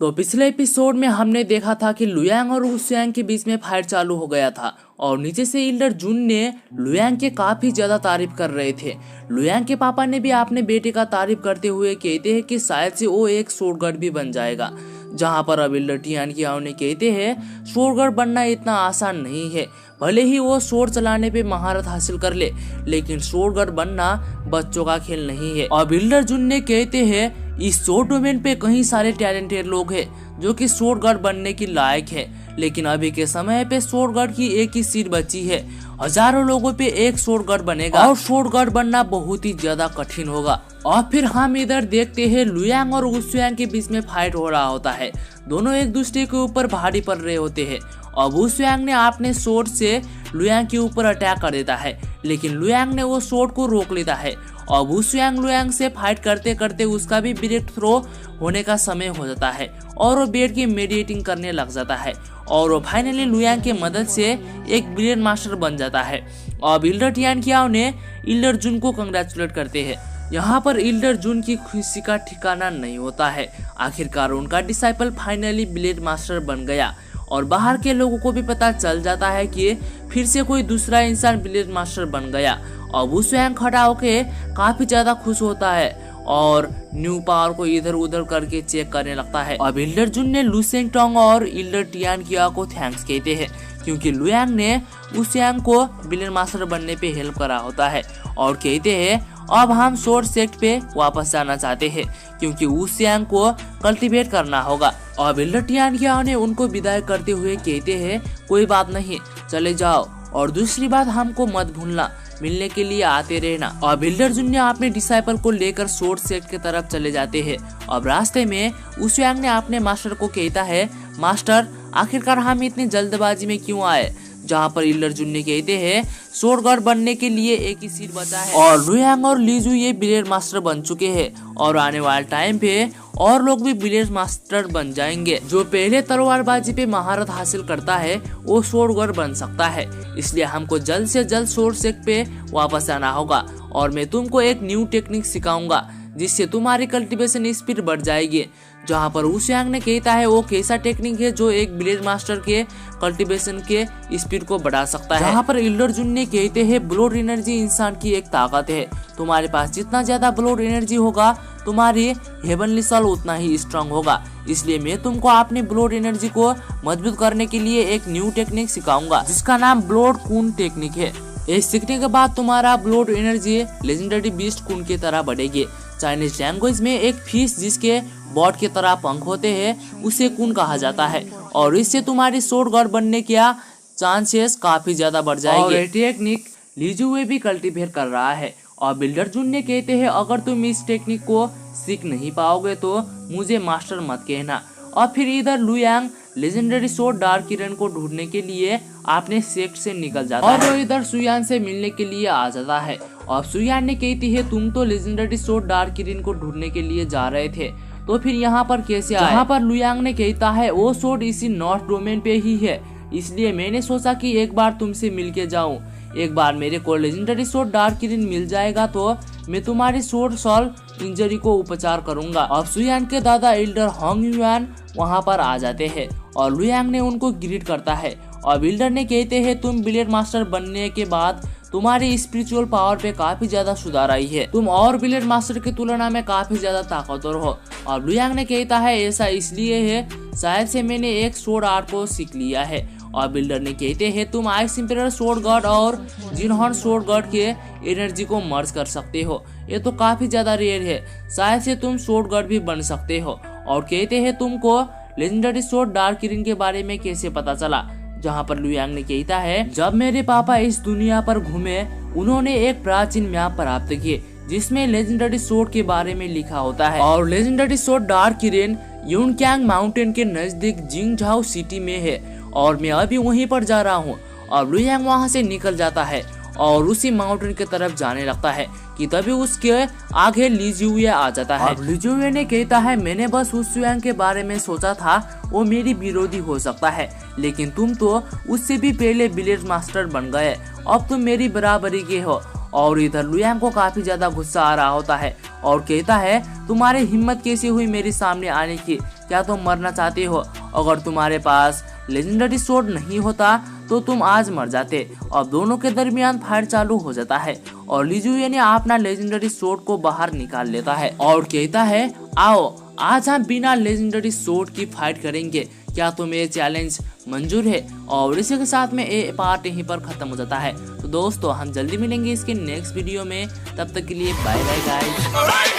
तो पिछले एपिसोड में हमने देखा था कि लुयांग और वुशियांग के बीच में फाइट चालू हो गया था और नीचे से इल्डर जुन ने लुयांग के काफी ज्यादा तारीफ कर रहे थे। लुयांग के पापा ने भी अपने बेटे का तारीफ करते हुए कहते हैं कि शायद से वो एक शॉटगन भी बन जाएगा। जहां पर अब इल्डर टियानकियाओ ने कहते हैं शॉटगन बनना इतना आसान नहीं है, भले ही वो शॉट चलाने पे महारत हासिल कर ले, लेकिन शॉटगन बनना बच्चों का खेल नहीं है। अब इल्डर जुन ने कहते हैं इस शॉट डोमेन पे कई सारे टैलेंटेड लोग हैं जो कि शॉटगन बनने की लायक है, लेकिन अभी के समय पे शॉटगन की एक ही सीट बची है। हजारों लोगों पे एक शॉटगन बनेगा और शॉटगन बनना बहुत ही ज्यादा कठिन होगा। और फिर हम इधर देखते हैं लुयांग और वुशियांग के बीच में फाइट हो रहा होता है। दोनों एक दूसरे के ऊपर भारी पड़ रहे होते हैं और वुशियांग ने अपने शॉट से लुयांग के ऊपर अटैक कर देता है, लेकिन लुयांग ने वो शॉट को रोक लेता है और वुशियांग लुयांग से फाइट करते करते उसका भी ब्रेक थ्रो होने का समय हो जाता है और वो बैठ के मेडिटेटिंग करने लग जाता है और वो फाइनली लुयांग की मदद से एक ब्रिलियंट मास्टर बन जाता है। अब इल्डर टियानकियाओ ने इल्डर जुन को कंग्रेचुलेट करते हैं। यहाँ पर इल्डर जुन की खुशी का ठिकाना नहीं होता है। आखिरकार उनका डिसाइपल फाइनली ब्लेड मास्टर बन गया और बाहर के लोगों को भी पता चल जाता है कि फिर से कोई दूसरा इंसान ब्लेड मास्टर बन गया। और वुशियांग खड़ा होके काफी ज्यादा खुश होता है और न्यू पावर को इधर उधर करके चेक करने लगता है। अब इल्डर जुन ने लू सेंगटोंग और इल्डर टियानकियाओ को थैंक्स कहते हैं क्योंकि लुयांग ने वुशियांग को ब्लेड मास्टर बनने पे हेल्प करा होता है और कहते हैं अब हम शॉर्ट सेक्ट पे वापस जाना चाहते हैं क्योंकि वुशियांग को कल्टीवेट करना होगा। अब इल्डर टियानकियाओ ने उनको विदाई करते हुए कहते हैं कोई बात नहीं, चले जाओ और दूसरी बात हमको मत भूलना, मिलने के लिए आते रहना। अब इल्डर जुन ने अपने डिसाइपल को लेकर शॉर्ट सेक्ट की तरफ चले जाते हैं। अब रास्ते में वुशियांग ने अपने मास्टर को कहता है मास्टर आखिरकार हम इतनी जल्दबाजी में क्यों आए। जहाँ पर इल्डर जुन ने कहते हैं शॉटगन बनने के लिए एक ही सीट बचा है और लुयांग और लीजू ये ब्लेड मास्टर बन चुके हैं और आने वाले टाइम पे और लोग भी ब्लेड मास्टर बन जाएंगे। जो पहले तलवारबाजी पे महारत हासिल करता है वो शॉटगन बन सकता है, इसलिए हमको जल्द से जल्द शॉर्ट सेक्ट पे वापस आना होगा और मैं तुमको एक न्यू टेक्निक सिखाऊंगा जिससे तुम्हारी कल्टीवेशन स्पीड बढ़ जाएगी। जहाँ पर वुशियांग ने कहता है वो कैसा टेक्निक है जो एक ब्लेड मास्टर के कल्टीवेशन के स्पीड को बढ़ा सकता है। जहाँ पर इल्डर जुन ने कहते हैं ब्लड एनर्जी इंसान की एक ताकत है, तुम्हारे पास जितना ज्यादा ब्लड एनर्जी होगा तुम्हारी हेवनली सोल उतना ही स्ट्रांग होगा, इसलिए मैं तुमको अपनी ब्लड एनर्जी को मजबूत करने के लिए एक न्यू टेक्निक सिखाऊंगा जिसका नाम ब्लड कून टेक्निक है। ये सीखने के बाद तुम्हारा ब्लड एनर्जी लेजेंडरी बीस्ट कून की तरह बढ़ेगी। चाइनीज लैंग्वेज में एक फिश जिसके बॉट की तरह पंख होते हैं उसे कून कहा जाता है और इससे तुम्हारी शॉटगन बनने के चांसेस काफी ज्यादा बढ़ जाएंगे। और ये टेक्निक लीजुए भी कल्टीवेट कर रहा है और बिल्डर जुन ने कहते हैं अगर तुम इस टेक्निक को सीख नहीं पाओगे तो मुझे मास्टर मत कहना। और फिर इधर लुयांग लेजेंडरी शॉट डार्क किरण को ढूंढने के लिए अपने सेक्ट से निकल जाता है और वो इधर सुयान से मिलने के लिए आ जाता है और सुयान ने कहती है तुम तो लेजेंडरी शॉट डार्क किरण को ढूंढने के लिए जा रहे थे तो फिर यहाँ पर कैसे आए। यहाँ पर लुयांग ने कहता है वो शॉट इसी नॉर्थ डोमेन पे ही है, इसलिए मैंने सोचा कि एक बार तुमसे मिल के जाऊँ। एक बार मेरे को लेजेंडरी शॉट डार्क किरण मिल जाएगा तो मैं तुम्हारी शॉर्ट सॉल इंजरी को उपचार करूंगा। अब सुयान के दादा एल्डर होंग युआन वहां पर आ जाते हैं और लुयांग ने उनको ग्रीट करता है और बिल्डर ने कहते हैं तुम ब्लेड मास्टर बनने के बाद तुम्हारी स्पिरिचुअल पावर पे काफी ज्यादा सुधार आई है, तुम और ब्लेड मास्टर की तुलना में काफी ज्यादा ताकतवर हो। और लुयांग ने कहता है ऐसा इसलिए है शायद से मैंने एक शॉर्ट आर्ट को सीख लिया है। और बिल्डर ने कहते हैं तुम आइस इंपीरियर शॉर्ट गॉड और जिनहॉर्न शॉर्ट गॉड के एनर्जी को मर्ज कर सकते हो, ये तो काफी ज्यादा रेयर है, शायद से तुम शॉर्ट गॉड भी बन सकते हो। और कहते हैं तुमको लेजेंडरी शॉट डार्क किरण के बारे में कैसे पता चला। जहाँ पर लुयांग ने कहता है जब मेरे पापा इस दुनिया पर घूमे उन्होंने एक प्राचीन मैप प्राप्त किए जिसमें लेजेंडरी शॉट के बारे में लिखा होता है और लेजेंडरी शॉट डार्क किरण यूनक्यांग माउंटेन के नजदीक जिंगझाओ सिटी में है और मैं अभी वहीं पर जा रहा हूँ। और लुयांग वहाँ से निकल जाता है और उसी माउंटेन की तरफ जाने लगता है कि तभी उसके आगे लीजुए आ जाता है। लीजुए ने कहता है मैंने बस उस सुयांग के बारे में सोचा था, वो मेरी विरोधी हो सकता है लेकिन तुम तो उससे भी पहले ब्लेड मास्टर बन गए, अब तुम मेरी बराबरी के हो और इधर लुयांग को काफी ज्यादा गुस्सा आ रहा होता है और कहता है तुम्हारी हिम्मत कैसे हुई मेरे सामने आने की, क्या तुम मरना चाहते हो? अगर तुम्हारे पास लेजेंडरी स्वॉर्ड नहीं होता तो तुम आज मर जाते। और दोनों के दरमियान फाइट चालू हो जाता है और ली जुए ने अपना लेजेंडरी स्वॉर्ड को बाहर निकाल लेता है और कहता है आओ आज हम बिना लेजेंडरी स्वॉर्ड की फाइट करेंगे, क्या तुम्हें चैलेंज मंजूर है? और इसी के साथ में ये पार्ट यहीं पर खत्म हो जाता है। तो दोस्तों हम जल्दी मिलेंगे इसके नेक्स्ट वीडियो में, तब तक के लिए बाय बाय गाइस।